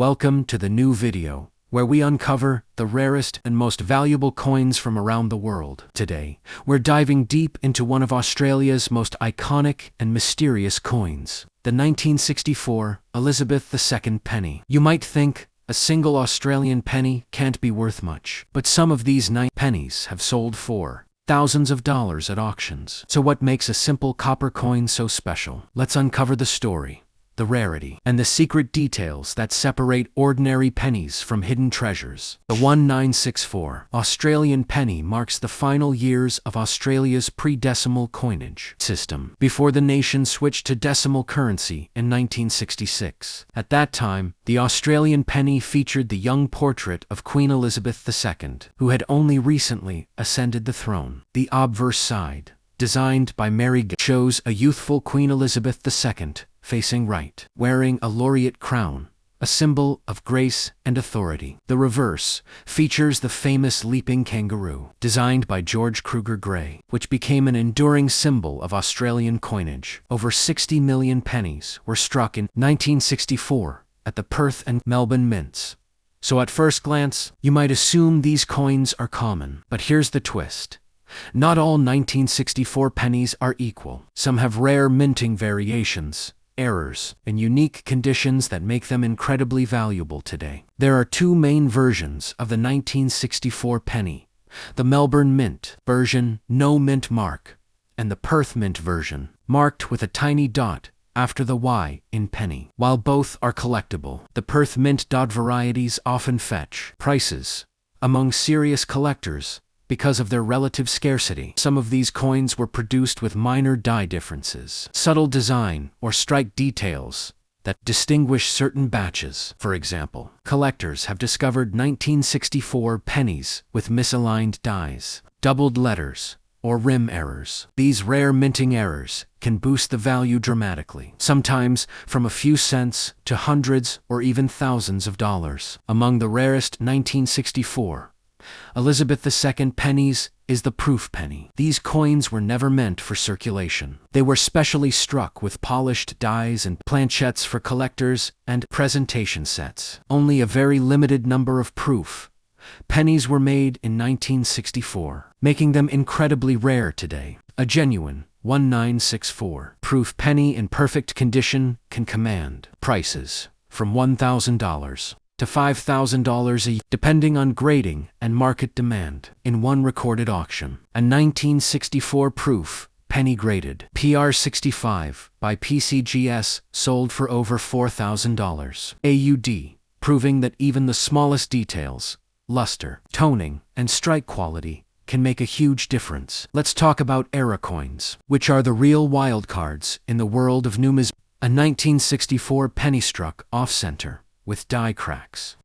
Welcome to the new video, where we uncover the rarest and most valuable coins from around the world. Today, we're diving deep into one of Australia's most iconic and mysterious coins, the 1964 Elizabeth II penny. You might think a single Australian penny can't be worth much, but some of these pennies have sold for thousands of dollars at auctions. So what makes a simple copper coin so special? Let's uncover the story, the rarity, and the secret details that separate ordinary pennies from hidden treasures. The 1964 Australian penny marks the final years of Australia's pre-decimal coinage system, before the nation switched to decimal currency in 1966. At that time, the Australian penny featured the young portrait of Queen Elizabeth II, who had only recently ascended the throne. The obverse side, designed by Mary, shows a youthful Queen Elizabeth II facing right, wearing a laureate crown, a symbol of grace and authority. The reverse features the famous leaping kangaroo, designed by George Kruger Gray, which became an enduring symbol of Australian coinage. Over 60 million pennies were struck in 1964 at the Perth and Melbourne mints. So at first glance, you might assume these coins are common. But here's the twist. Not all 1964 pennies are equal. Some have rare minting variations, errors, and unique conditions that make them incredibly valuable today. There are two main versions of the 1964 penny: the Melbourne Mint version, no mint mark, and the Perth Mint version, marked with a tiny dot after the Y in penny. While both are collectible, the Perth Mint varieties often fetch prices among serious collectors because of their relative scarcity. Some of these coins were produced with minor die differences, subtle design, or strike details that distinguish certain batches. For example, collectors have discovered 1964 pennies with misaligned dies, doubled letters, or rim errors. These rare minting errors can boost the value dramatically, sometimes from a few cents to hundreds or even thousands of dollars. Among the rarest 1964 Elizabeth II pennies is the proof penny. These coins were never meant for circulation. They were specially struck with polished dies and planchettes for collectors and presentation sets. Only a very limited number of proof pennies were made in 1964, making them incredibly rare today. A genuine 1964 proof penny in perfect condition can command prices from $1,000 to $5,000 a year, depending on grading and market demand. In one recorded auction, a 1964 proof penny graded PR65 by PCGS sold for over $4,000 AUD, proving that even the smallest details, luster, toning, and strike quality can make a huge difference. Let's talk about era coins, which are the real wildcards in the world of numismatics. A 1964 penny struck off-center with die cracks,